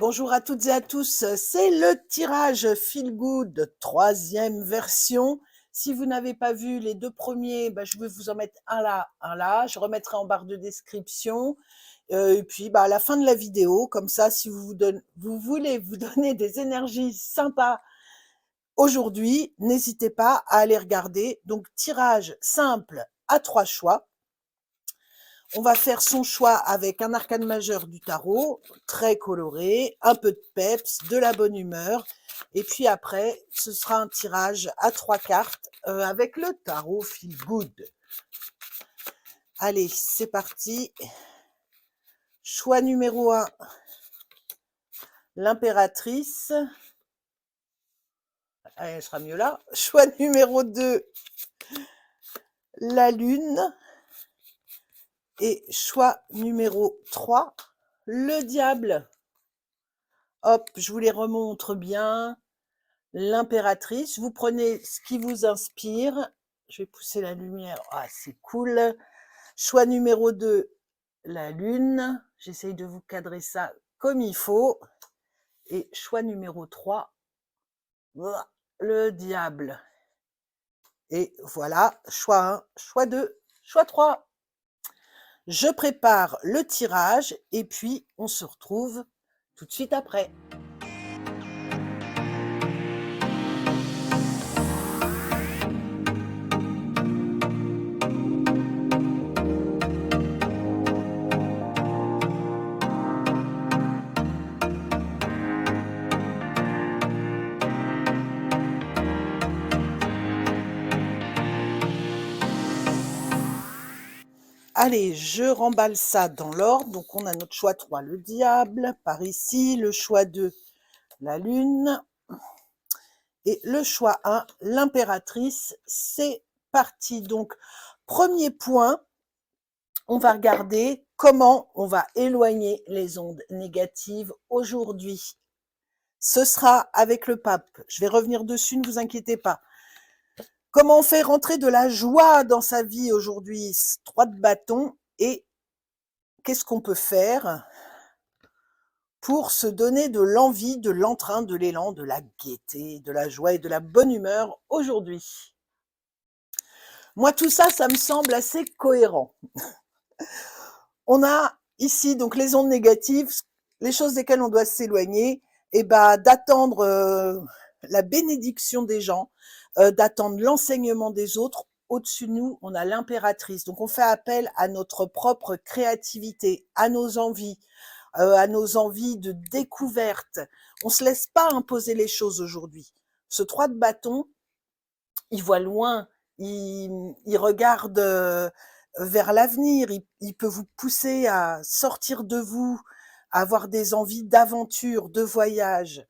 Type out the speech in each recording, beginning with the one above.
Bonjour à toutes et à tous, c'est le tirage Feel Good, troisième version. Si vous n'avez pas vu les deux premiers, je vais vous en mettre un là, un là. Je remettrai en barre de description. Et puis à la fin de la vidéo, comme ça, si vous voulez vous donner des énergies sympas aujourd'hui, n'hésitez pas à aller regarder. Donc tirage simple à 3 choix. On va faire son choix avec un arcane majeur du tarot, très coloré, un peu de peps, de la bonne humeur. Et puis après, ce sera un tirage à 3 cartes avec le tarot Feel Good. Allez, c'est parti. Choix numéro 1, l'impératrice. Elle sera mieux là. Choix numéro 2, la lune. Et choix numéro 3, le diable. Hop, je vous les remontre bien. L'impératrice, vous prenez ce qui vous inspire. Je vais pousser la lumière. Ah, c'est cool. Choix numéro 2, la lune. J'essaye de vous cadrer ça comme il faut. Et choix numéro 3, le diable. Et voilà, choix 1, choix 2, choix 3. Je prépare le tirage et puis on se retrouve tout de suite après. Allez, je remballe ça dans l'ordre. Donc, on a notre choix 3, le diable, par ici. Le choix 2, la lune. Et le choix 1, l'impératrice. C'est parti. Donc, premier point, on va regarder comment on va éloigner les ondes négatives aujourd'hui. Ce sera avec le pape. Je vais revenir dessus, ne vous inquiétez pas. Comment on fait rentrer de la joie dans sa vie aujourd'hui? 3 de bâton. Et qu'est-ce qu'on peut faire pour se donner de l'envie, de l'entrain, de l'élan, de la gaieté, de la joie et de la bonne humeur aujourd'hui? Moi, tout ça, ça me semble assez cohérent. On a ici donc les ondes négatives, les choses desquelles on doit s'éloigner, et d'attendre la bénédiction des gens, d'attendre l'enseignement des autres. Au-dessus de nous, on a l'impératrice. Donc, on fait appel à notre propre créativité, à nos envies de découverte. On se laisse pas imposer les choses aujourd'hui. Ce 3 de bâton, il voit loin, il regarde vers l'avenir, il peut vous pousser à sortir de vous, à avoir des envies d'aventure, de voyage.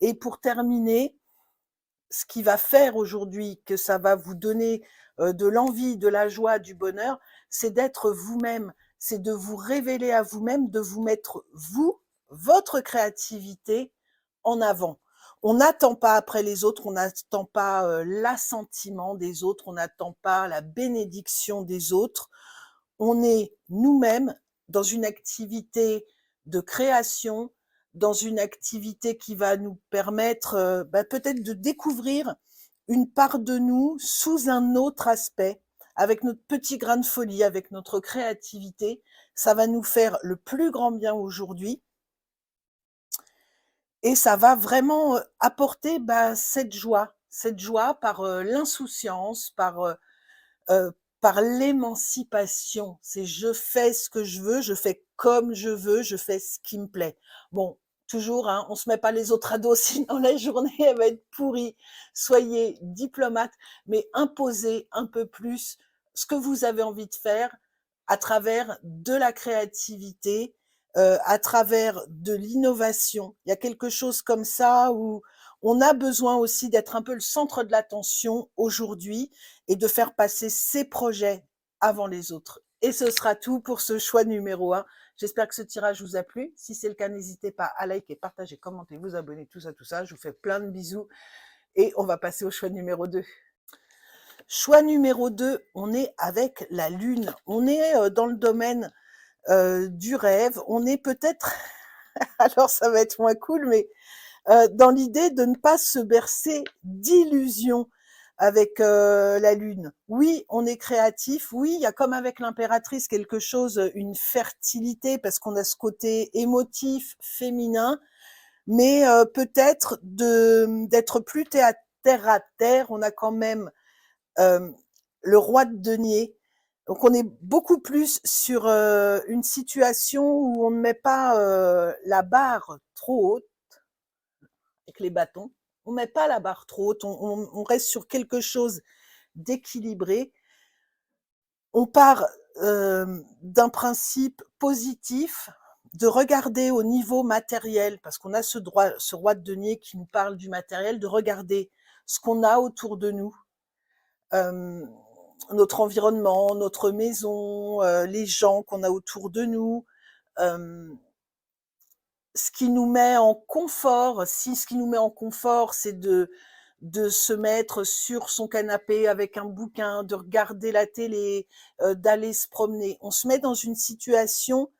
Et pour terminer, ce qui va faire aujourd'hui que ça va vous donner de l'envie, de la joie, du bonheur, c'est d'être vous-même, c'est de vous révéler à vous-même, de vous mettre vous, votre créativité en avant. On n'attend pas après les autres, on n'attend pas l'assentiment des autres, on n'attend pas la bénédiction des autres. On est nous-mêmes dans une activité de création, dans une activité qui va nous permettre peut-être de découvrir une part de nous sous un autre aspect, avec notre petit grain de folie, avec notre créativité. Ça va nous faire le plus grand bien aujourd'hui et ça va vraiment apporter cette joie par l'insouciance, par l'émancipation. C'est je fais ce que je veux, je fais comme je veux, je fais ce qui me plaît. Bon, toujours, hein, on se met pas les autres à dos, sinon la journée elle va être pourrie. Soyez diplomate, mais imposez un peu plus ce que vous avez envie de faire à travers de la créativité, à travers de l'innovation. Il y a quelque chose comme ça où on a besoin aussi d'être un peu le centre de l'attention aujourd'hui et de faire passer ses projets avant les autres. Et ce sera tout pour ce choix numéro 1. J'espère que ce tirage vous a plu. Si c'est le cas, n'hésitez pas à liker, partager, commenter, vous abonner, tout ça, tout ça. Je vous fais plein de bisous et on va passer au choix numéro 2. Choix numéro 2, on est avec la lune. On est dans le domaine du rêve. On est peut-être alors ça va être moins cool, mais dans l'idée de ne pas se bercer d'illusions avec la lune. Oui, on est créatif. Oui, il y a comme avec l'impératrice quelque chose, une fertilité parce qu'on a ce côté émotif, féminin, mais peut-être d'être plus terre à terre. On a quand même euh, le roi de denier. Donc on est beaucoup plus sur une situation où on ne met pas la barre trop haute avec les bâtons. On met pas la barre trop haute, on reste sur quelque chose d'équilibré. On part d'un principe positif, de regarder au niveau matériel, parce qu'on a ce roi de denier qui nous parle du matériel, de regarder ce qu'on a autour de nous, euh, notre environnement, notre maison, les gens qu'on a autour de nous, euh, ce qui nous met en confort. Si ce qui nous met en confort, c'est de se mettre sur son canapé avec un bouquin, de regarder la télé, d'aller se promener. On se met dans une situation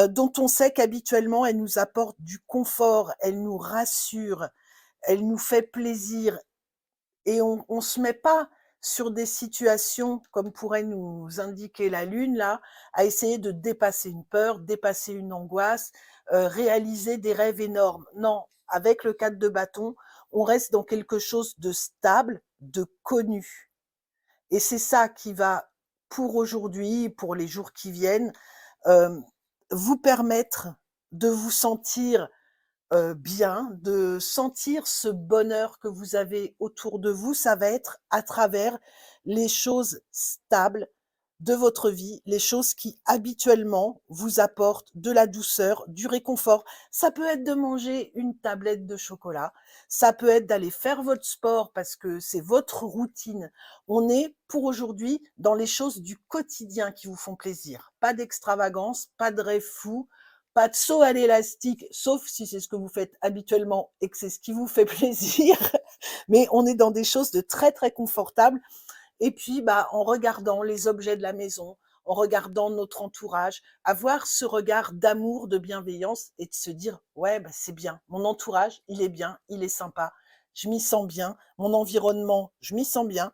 dont on sait qu'habituellement, elle nous apporte du confort, elle nous rassure, elle nous fait plaisir, et on se met pas sur des situations, comme pourrait nous indiquer la lune là, à essayer de dépasser une peur, dépasser une angoisse, réaliser des rêves énormes. Non, avec le 4 de bâton, on reste dans quelque chose de stable, de connu. Et c'est ça qui va, pour aujourd'hui, pour les jours qui viennent, euh, vous permettre de vous sentir bien, de sentir ce bonheur que vous avez autour de vous. Ça va être à travers les choses stables de votre vie, les choses qui habituellement vous apportent de la douceur, du réconfort. Ça peut être de manger une tablette de chocolat, ça peut être d'aller faire votre sport parce que c'est votre routine. On est pour aujourd'hui dans les choses du quotidien qui vous font plaisir. Pas d'extravagance, pas de rêve fou, pas de saut à l'élastique, sauf si c'est ce que vous faites habituellement et que c'est ce qui vous fait plaisir. Mais on est dans des choses de très très confortables. Et puis, bah, en regardant les objets de la maison, en regardant notre entourage, avoir ce regard d'amour, de bienveillance et de se dire, ouais, bah, c'est bien. Mon entourage, il est sympa. Je m'y sens bien. Mon environnement, je m'y sens bien.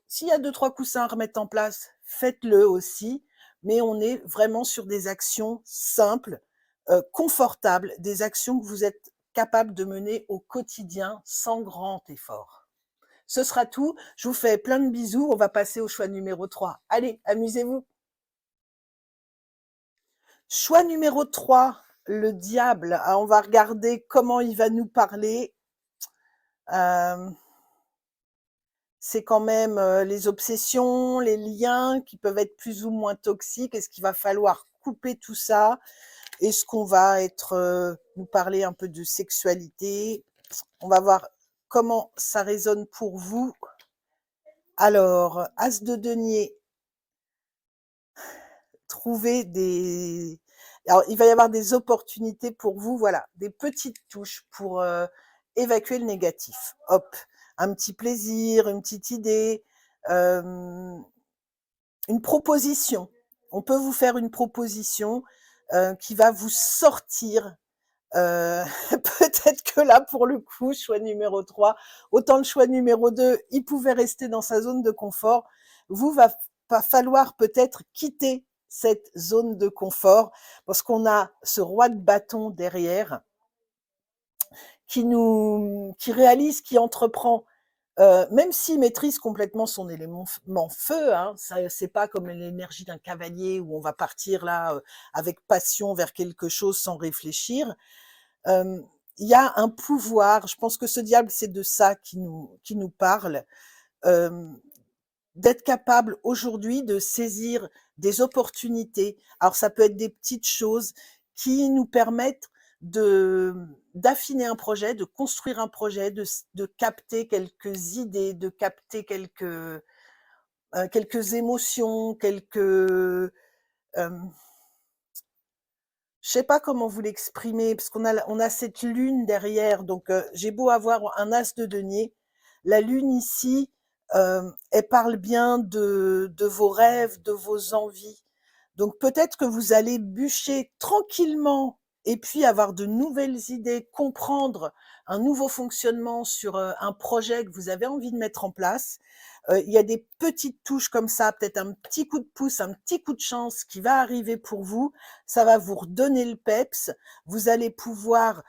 S'il y a 2, 3 coussins à remettre en place, faites-le aussi. Mais on est vraiment sur des actions simples, confortables, des actions que vous êtes capable de mener au quotidien sans grand effort. Ce sera tout. Je vous fais plein de bisous. On va passer au choix numéro 3. Allez, amusez-vous. Choix numéro 3, le diable. Alors, on va regarder comment il va nous parler. Euh, c'est quand même les obsessions, les liens qui peuvent être plus ou moins toxiques. Est-ce qu'il va falloir couper tout ça? Est-ce qu'on va nous parler un peu de sexualité? On va voir comment ça résonne pour vous. Alors, As de denier, trouver des... Alors, il va y avoir des opportunités pour vous, voilà, des petites touches pour évacuer le négatif. Hop, un petit plaisir, une petite idée, euh, une proposition. On peut vous faire une proposition qui va vous sortir. Peut-être que là, pour le coup, choix numéro 3, autant le choix numéro 2, il pouvait rester dans sa zone de confort. Vous va pas falloir peut-être quitter cette zone de confort parce qu'on a ce roi de bâton derrière qui réalise, qui entreprend, même s'il maîtrise complètement son élément feu, hein, ça c'est pas comme l'énergie d'un cavalier où on va partir là avec passion vers quelque chose sans réfléchir. Il y a un pouvoir. Je pense que ce diable, c'est de ça qui nous parle. Euh, D'être capable aujourd'hui de saisir des opportunités. Alors ça peut être des petites choses qui nous permettent de d'affiner un projet, de construire un projet, de capter quelques idées, de capter quelques émotions, je sais pas comment vous l'exprimer, parce on a cette lune derrière. Donc j'ai beau avoir un as de denier, la lune ici, elle parle bien de vos rêves, de vos envies. Donc peut-être que vous allez bûcher tranquillement et puis avoir de nouvelles idées, comprendre un nouveau fonctionnement sur, un projet que vous avez envie de mettre en place. Il y a des petites touches comme ça, peut-être un petit coup de pouce, un petit coup de chance qui va arriver pour vous. Ça va vous redonner le peps. Vous allez pouvoir,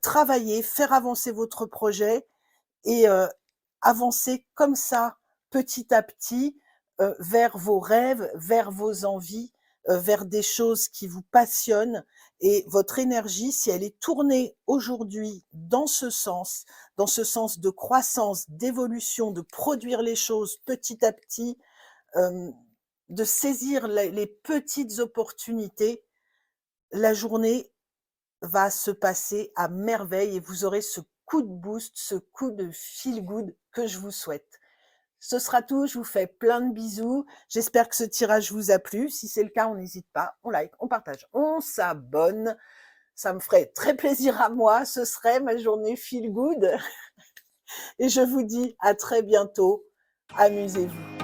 travailler, faire avancer votre projet et avancer comme ça, petit à petit, vers vos rêves, vers vos envies, vers des choses qui vous passionnent. Et votre énergie, si elle est tournée aujourd'hui dans ce sens de croissance, d'évolution, de produire les choses petit à petit, hem, de saisir les petites opportunités, la journée va se passer à merveille et vous aurez ce coup de boost, ce coup de feel good que je vous souhaite. Ce sera tout, je vous fais plein de bisous. J'espère que ce tirage vous a plu. Si c'est le cas, on n'hésite pas, on like, on partage, on s'abonne. Ça me ferait très plaisir à moi, ce serait ma journée feel good. Et je vous dis à très bientôt. Amusez-vous.